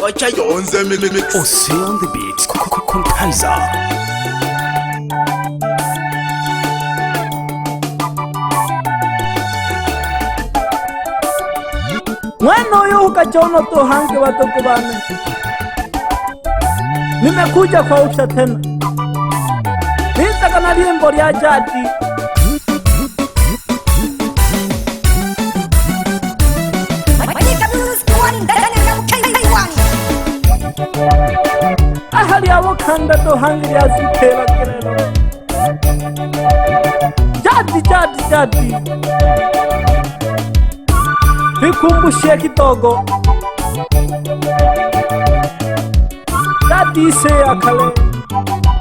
Wacha yonze mix. Ose on the beat. Kaiser. Mweno yu kajono to hange watoto bane. Nimekuja kwa usha tena. Nitaka na limbo lya jadi. Manyika ahali yabo kanda to hange ya zukela kirero. Jadi. Vikumbushe kidogo. Jadi se akale.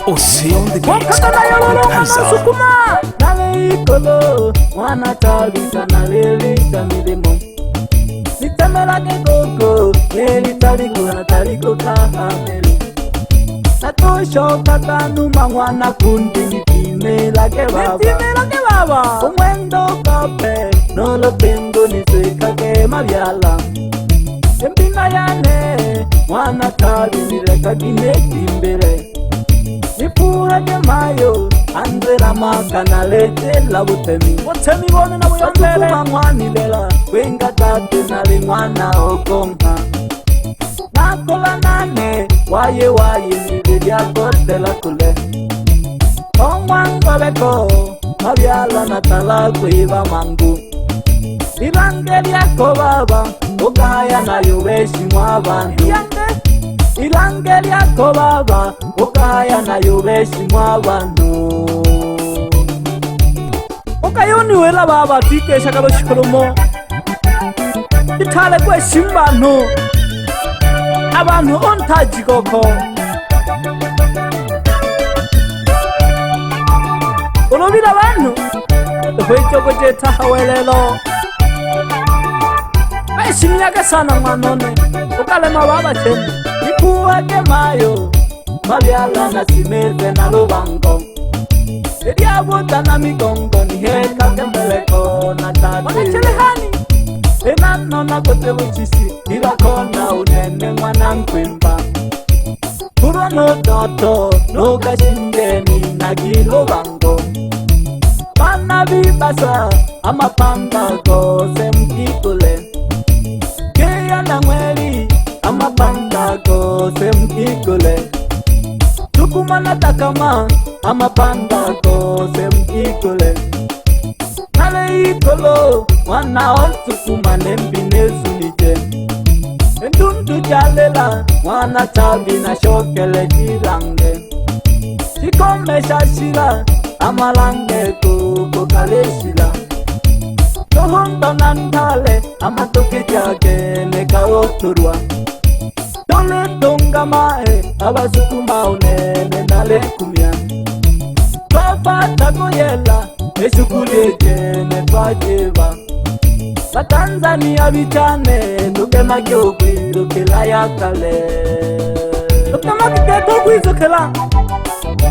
Ose on the beat. Wakata yolo sukuma. Nale ikolo wana tabita nalelita milimo. Nitemela ke gogo neli taliko kahameli. Natosho katanu mangwana kundi nitimela ke baba. Umwendo kape nolo tengo nisweka ke mabyala. Mbina yane mwana tabi nireka kineti mbere. Nipuha ke mayo andela makana lete la butemi. Butemi bone na buyondele. Sukuma mwani lela wenga tate nali mwana okonga. Nakola nane waye nibidi akotela kule. Omwango beko mabyala natala kuiba mangu. Ilangeli yako baba ukaya na yubeshi mwabantu. Ilangeli yako baba ukaya na yubeshi mwabantu. Ukayoni wela baba tike shakalo shikolomo. Itale kwe shimbantu. Abantu ontaji koko. Ulobira abantu Hwechoko jeta hawelelo. Beshimyaga sana mwanone ukale mababa chene. Ikuwa ke mayo mabyala na simeze na lubango. Ediabuta na migongo ni heka kembeleko na tati. Wanachelehani enano na kote uchisi nilakona unene mwana nkwimba. Kuro no toto no kashingeni na gilubango. Mana bibasa amapamba gose mkikule. Keya na mweli amapamba gose mkikule. Tukuma na takama amapamba gose mkikule. Nale ikolo wana osukuma nembinezu nije. Ndundu jalela wana tabi na shokele jirange. Shikome shashila amalange kuko kaleshila. Tohondo nantale amatoke jage neka oturwa. Dole donga mae abasukuma unene nale kumia. Baba tagoyela eshukule jene twajeba. Tanzania bitane nukema kyokwi nukela yakale. Nukema kyokwi nukela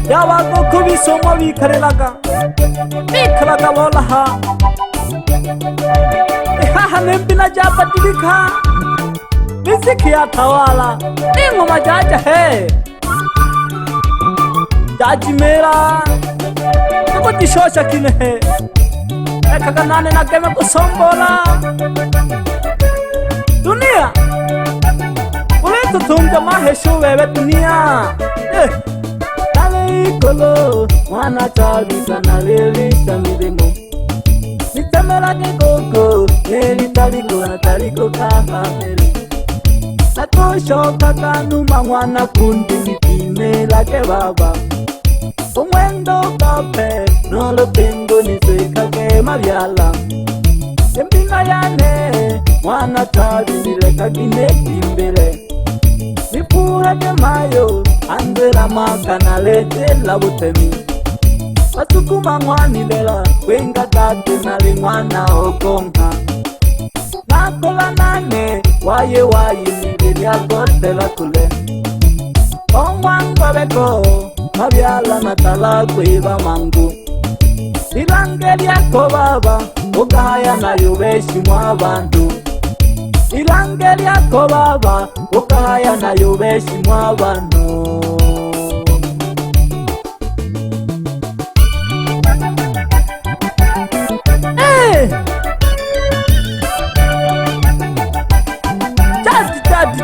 yawako kubisomo bikarelaga bikaraga bolaha. Haha nembina japatilika bisiki yatawala ingoma jaja he jaji mera nuko jishosha kine he. Eka nane na keme kusombola dunia uletu tunga mahesho wewe dunia. Nale ikolo mwana tabisa na lelisa milimo. Nitemela ke gogo neli taliko kahameli. Natosho kakanu mangwana kundi nitimela ke baba. Umwendo kape nolo tengo nisweka ke mabyala. Mbina yane mwana tabi nileka kineti mbere. Nipuha ke mayo andela makana lete la butemi. Basukuma mwani lela wenga tate nali mwana okonga. Nakola nane waye nibidi akotela kule. Omwango beko mabyala natala kuiba mangu. Ilangeli yako baba ukaya na yubeshi mwabantu. ilange lyako baba ukahaya nayo beshi mwabano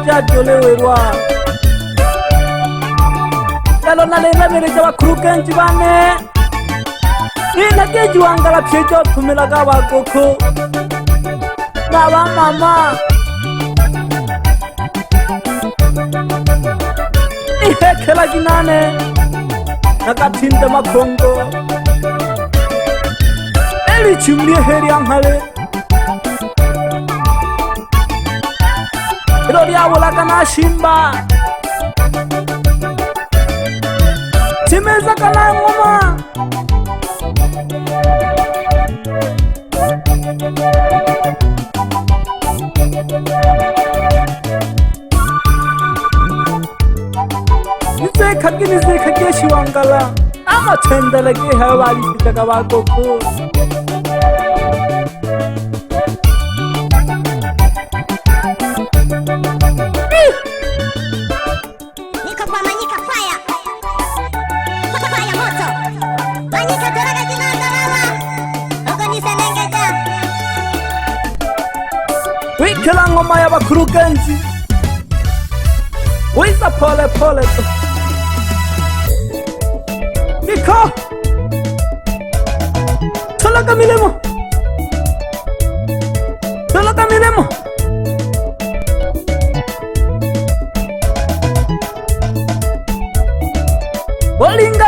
jadi olewerwa lelo nalenga mereja bakuru kenshi bane ina kejiwangala pyejo tumilaga bagoko baba mama ihekela ginane nakatinde makongo eli chimlie heri anghale Gloria wala na shimba timeza kana ngoma nise kage shiwangala ama tendele ke hawali sitaga bakoko Manyika fire. Fire moto. Manyika toraga jinanga mama. Oko nisenengeja. Wikela ngoma ya bakuru kenshi Wisa pole pole Miko Tolaka milemo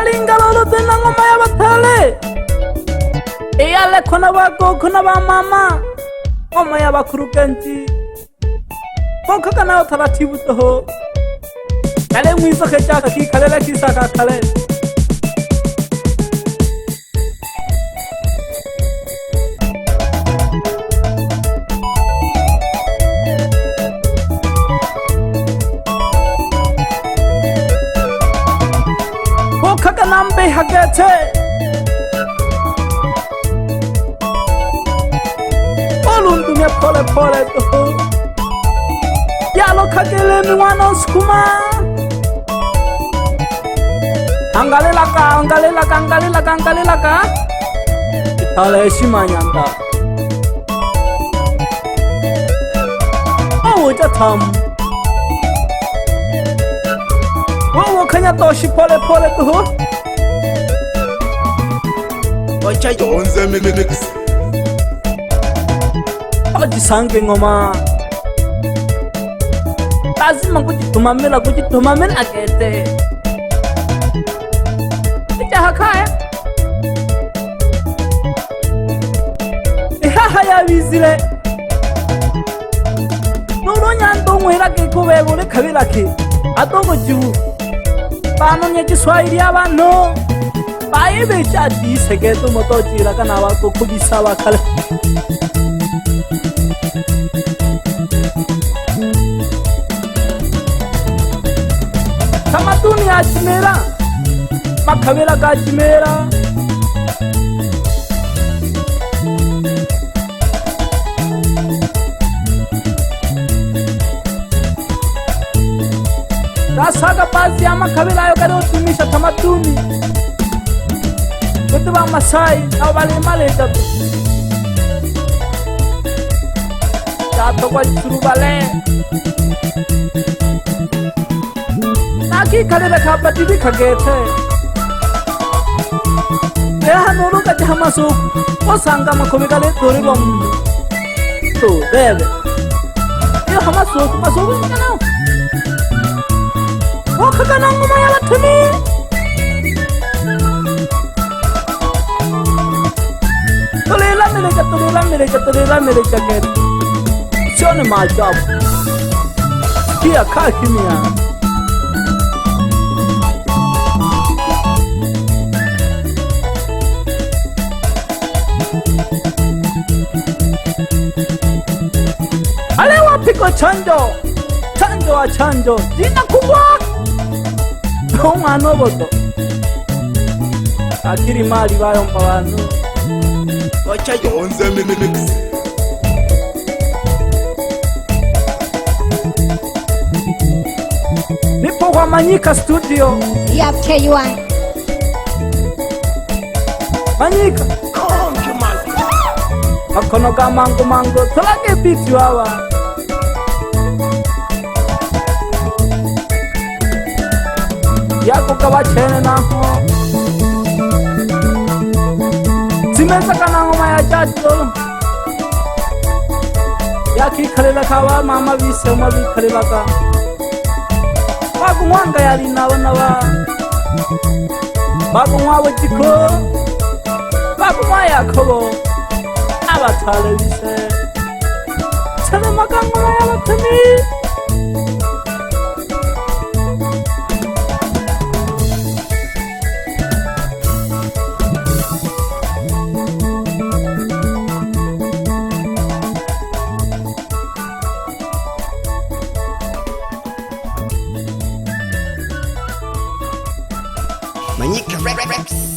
Linga lolo tena ngoma ya batale Eyale kona bako kona ba mama Ngoma ya bakuru kenshi Konka kana utaratibu toho Kale mwizo kechaka ki kalela kisaka kale Nambe hagete Olundume pole pole toho Yalo kagele miwano skuma Angalelaka Itale shimanyanda Owo jatam Owo kanya toshi pole pole toho Wacha yonze mix Oji sange ngoma Lazima kujitumamela akete Ija hakaya Ihaha ya wizile Nuro nyando mwela keko webole kabila ke Adogo jivu Bano nye Kiswahili abantu Baibe jadi segeto moto jira kana wako kubisa wakale Tamaduni ya Chimera Makabila ka Chimera Rasaga baadhi ya makabila hayo yanayotumisha tamaduni Watu wa Masai au wale Maleta Jato kwa Churubale Naki kalele kabadili kagete Eha nuru kaji hamasu Osanga makomi kale dori bomu To bebe Iyo hamasu masuku nganao Wakakana ngoma ya latuni Tulila mileja geri Sione maajabu Sikia kaa kimya Ale wapiko chanjo wa chanjo Jina kubwa Umwana oboto Akiri mali bayomba abantu Wacha yonze mix kwa Manyika studio. Yap KY. Manyika makono ga mango mango tolage biti wawa yako kawachene naho simeza kana ngoma ya jato yakikhalela kawa mama bise uma bikhalela ka bagumwanga yali nabona bagumwawe jiko bagumaya khobo abathale bise tshele makangoma ya bathami Manyika Rex.